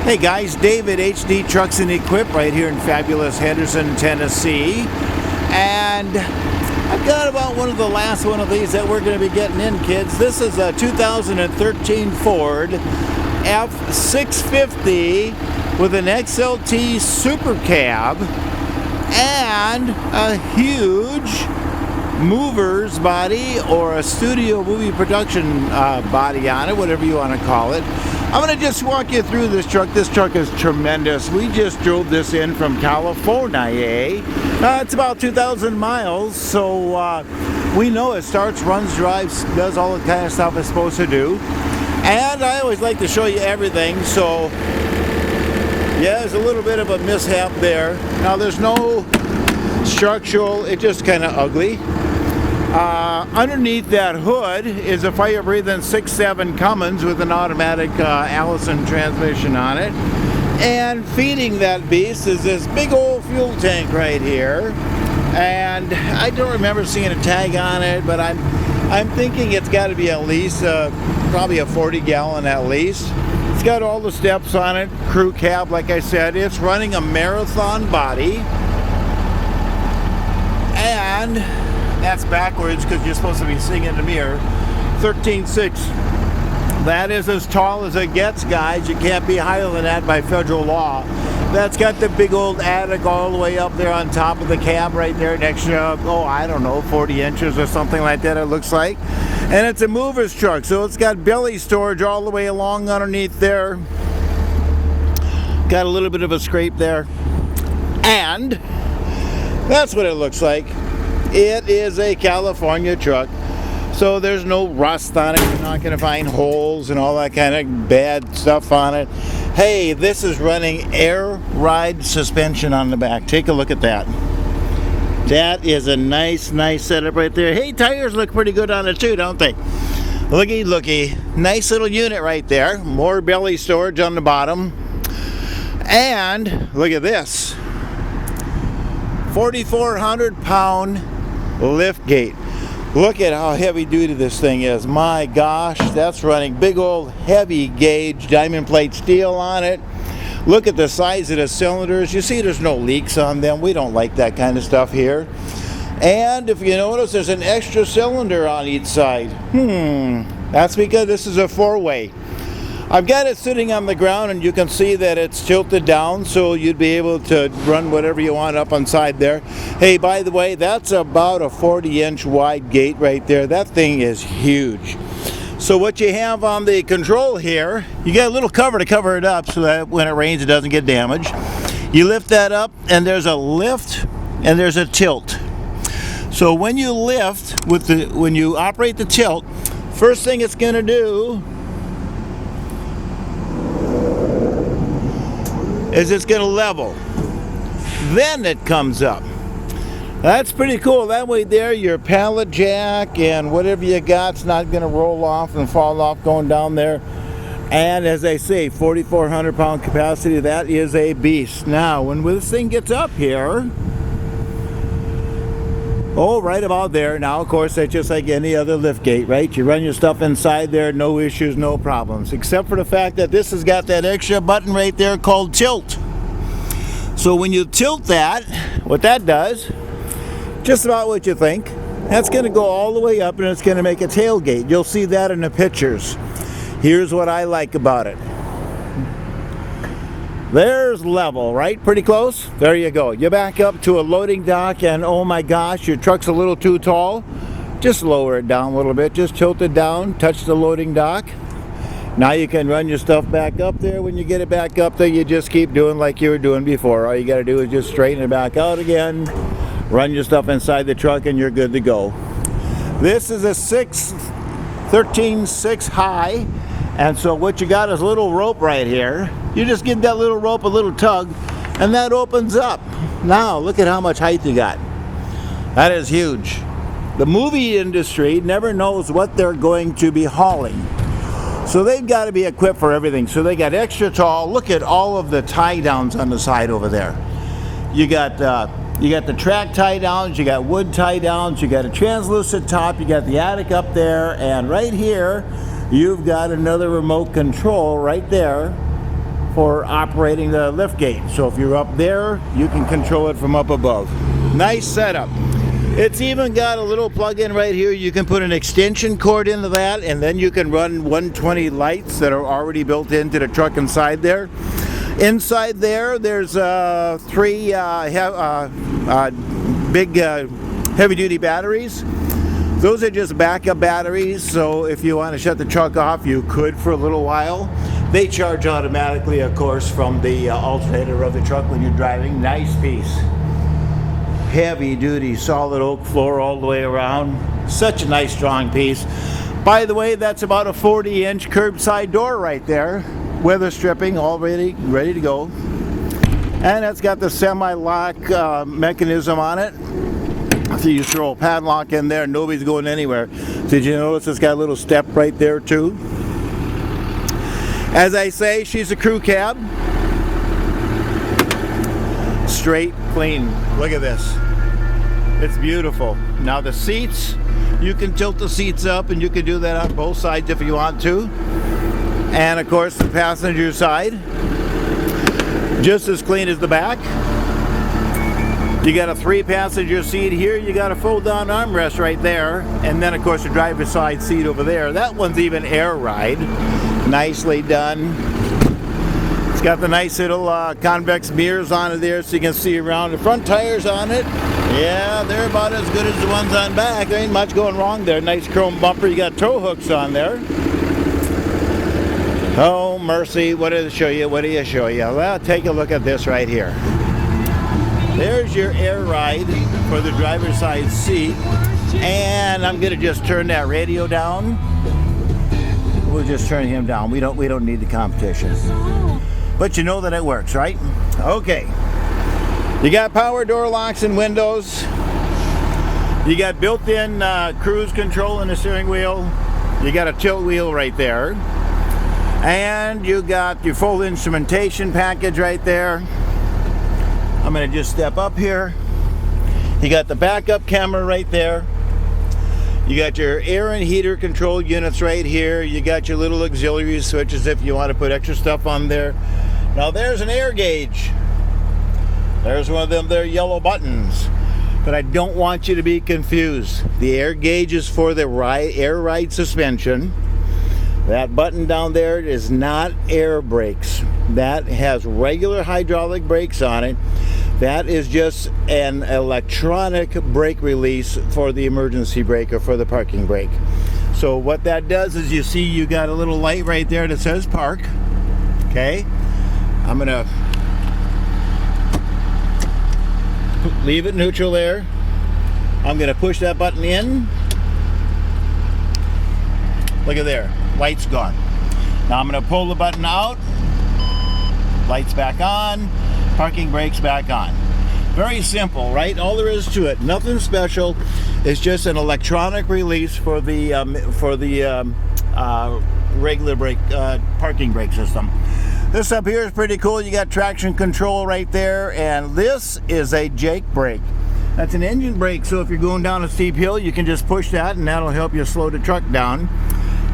Hey guys, David, HD Trucks and Equip right here in fabulous Henderson, Tennessee. And I've got about one of the last one of these that we're going to be getting in, kids. This is a 2013 Ford F650 with an XLT Super Cab and a huge movers body or a studio movie production body on it, whatever you want to call it. I'm going to just walk you through this truck. This truck is tremendous. We just drove this in from California. It's about 2,000 miles, so we know it starts, runs, drives, does all the kind of stuff it's supposed to do. And I always like to show you everything, so yeah, there's a little bit of a mishap there. Now there's no structural, it's just kind of ugly. Underneath that hood is a fire-breathing 6.7 Cummins with an automatic Allison transmission on it. And feeding that beast is this big old fuel tank right here. And I don't remember seeing a tag on it, but I'm thinking it's got to be at least probably a 40-gallon at least. It's got all the steps on it, crew cab, like I said. It's running a marathon body. And that's backwards because you're supposed to be seeing in the mirror. 13.6. That is as tall as it gets, guys. You can't be higher than that by federal law. That's got the big old attic all the way up there on top of the cab right there, an extra, I don't know, 40 inches or something like that it looks like. And it's a mover's truck, so it's got belly storage all the way along underneath there. Got a little bit of a scrape there. And that's what it looks like. It is a California truck, so there's no rust on it. You're not going to find holes and all that kind of bad stuff on it. Hey, this is running air ride suspension on the back. Take a look at that. That is a nice setup right there. Hey, tires look pretty good on it too, don't they? Looky. Nice little unit right there. More belly storage on the bottom. And look at this. 4,400 pound Liftgate. Look at how heavy duty this thing is. My gosh, that's running big old heavy gauge diamond plate steel on it. Look at the size of the cylinders. You see there's no leaks on them. We don't like that kind of stuff here. And if you notice, there's an extra cylinder on each side. That's because this is a four-way. I've got it sitting on the ground and you can see that it's tilted down, so you'd be able to run whatever you want up inside there. Hey, by the way, that's about a 40-inch wide gate right there. That thing is huge. So what you have on the control here, you got a little cover to cover it up so that when it rains it doesn't get damaged. You lift that up and there's a lift and there's a tilt. So when you lift, when you operate the tilt, first thing it's going to do is it's going to level. Then it comes up. That's pretty cool. That way there, your pallet jack and whatever you got's not going to roll off and fall off going down there. And as I say, 4,400 pound capacity, that is a beast. Now, when this thing gets up here, right about there. Now, of course, that's just like any other liftgate, right? You run your stuff inside there, no issues, no problems. Except for the fact that this has got that extra button right there called tilt. So when you tilt that, what that does, just about what you think, that's going to go all the way up and it's going to make a tailgate. You'll see that in the pictures. Here's what I like about it. There's level, right? Pretty close. There you go. You back up to a loading dock and oh my gosh, your truck's a little too tall. Just lower it down a little bit. Just tilt it down, touch the loading dock. Now you can run your stuff back up there. When you get it back up there, you just keep doing like you were doing before. All you got to do is just straighten it back out again, run your stuff inside the truck and you're good to go. This is a 13.6 high. And so what you got is a little rope right here. You just give that little rope a little tug and that opens up. Now look at how much height you got. That is huge. The movie industry never knows what they're going to be hauling. So they've got to be equipped for everything. So they got extra tall. Look at all of the tie downs on the side over there. You got the track tie downs, you got wood tie downs, you got a translucent top, you got the attic up there, and right here you've got another remote control right there for operating the liftgate. So if you're up there, you can control it from up above. Nice setup. It's even got a little plug-in right here. You can put an extension cord into that, and then you can run 120 lights that are already built into the truck inside there. Inside there, there's three big heavy-duty batteries. Those are just backup batteries, so if you want to shut the truck off, you could for a little while. They charge automatically, of course, from the alternator of the truck when you're driving. Nice piece. Heavy-duty solid oak floor all the way around. Such a nice, strong piece. By the way, that's about a 40-inch curbside door right there. Weather stripping, all ready to go. And it's got the semi-lock mechanism on it. So you throw a padlock in there, nobody's going anywhere. Did you notice it's got a little step right there too? As I say, she's a crew cab. Straight, clean. Look at this. It's beautiful. Now the seats, you can tilt the seats up, and you can do that on both sides if you want to. And of course the passenger side, just as clean as the back. You got a 3-passenger seat here. You got a fold-down armrest right there, and then of course the driver's side seat over there. That one's even air ride. Nicely done. It's got the nice little convex mirrors on it there, so you can see around. The front tires on it, yeah, they're about as good as the ones on back. There ain't much going wrong there. Nice chrome bumper. You got tow hooks on there. Oh mercy, what did it show you? What do you show you? Well, take a look at this right here. There's your air ride for the driver's side seat. And I'm gonna just turn that radio down. We'll just turn him down. We don't need the competition. But you know that it works, right? Okay. You got power door locks and windows. You got built-in cruise control in the steering wheel. You got a tilt wheel right there. And you got your full instrumentation package right there. I'm going to just step up here. You got the backup camera right there. You got your air and heater control units right here. You got your little auxiliary switches if you want to put extra stuff on there. Now there's an air gauge. There's one of them there yellow buttons. But I don't want you to be confused. The air gauge is for the air ride suspension. That button down there is not air brakes. That has regular hydraulic brakes on it. That is just an electronic brake release for the emergency brake or for the parking brake. So what that does is, you see you got a little light right there that says park. Okay, I'm gonna leave it neutral there. I'm gonna push that button in. Look at there, light's gone. Now I'm gonna pull the button out. Lights back on. Parking brakes back on. Very simple, right? All there is to it, nothing special. It's just an electronic release for the regular brake parking brake system. This up here is pretty cool. You got traction control right there, and this is a Jake brake. That's an engine brake, so if you're going down a steep hill, you can just push that, and that'll help you slow the truck down.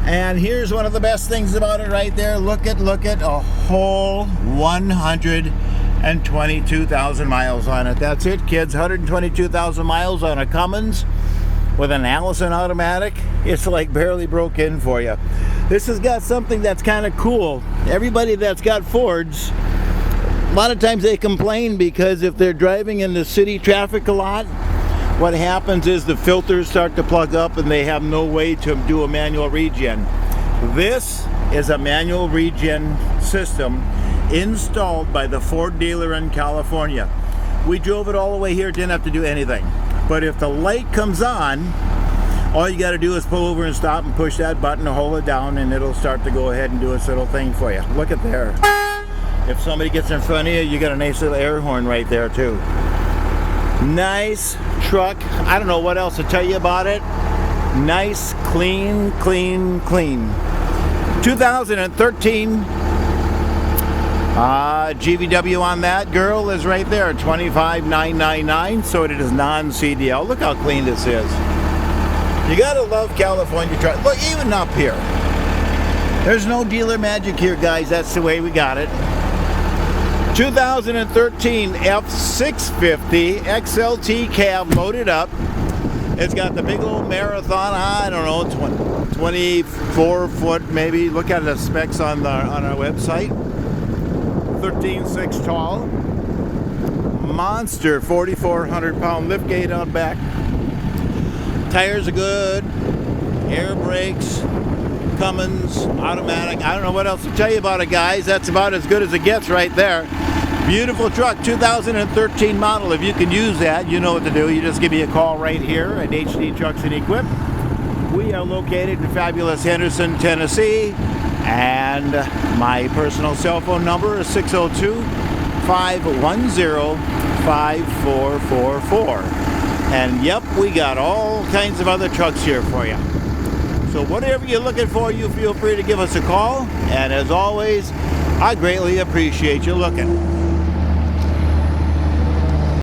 And here's one of the best things about it right there. Look at a whole 122,000 miles on it. That's it, kids. 122,000 miles on a Cummins with an Allison automatic. It's like barely broke in for you. This has got something that's kind of cool. Everybody that's got Fords, a lot of times they complain because if they're driving in the city traffic a lot, what happens is the filters start to plug up and they have no way to do a manual regen. This is a manual regen system installed by the Ford dealer in California. We drove it all the way here, didn't have to do anything. But if the light comes on, all you got to do is pull over and stop and push that button or hold it down, and it'll start to go ahead and do its little thing for you. Look at there. If somebody gets in front of you, you got a nice little air horn right there too. Nice truck. I don't know what else to tell you about it. Nice, clean, clean, clean. 2013 GVW on that girl is right there, $25,999. So it is non-CDL. Look how clean this is. You gotta love California truck. Look, even up here, there's no dealer magic here, guys. That's the way we got it. 2013 F650 XLT cab loaded up. It's got the big old Marathon, I don't know, 24 foot maybe. Look at the specs on our website. 13.6 tall. Monster 4,400 pound liftgate on back. Tires are good. Air brakes. Cummins, automatic. I don't know what else to tell you about it, guys. That's about as good as it gets right there. Beautiful truck, 2013 model. If you can use that, you know what to do. You just give me a call right here at HD Trucks and Equip. We are located in fabulous Henderson, Tennessee. And my personal cell phone number is 602-510-5444. And yep, we got all kinds of other trucks here for you. So whatever you're looking for, you feel free to give us a call. And as always, I greatly appreciate you looking.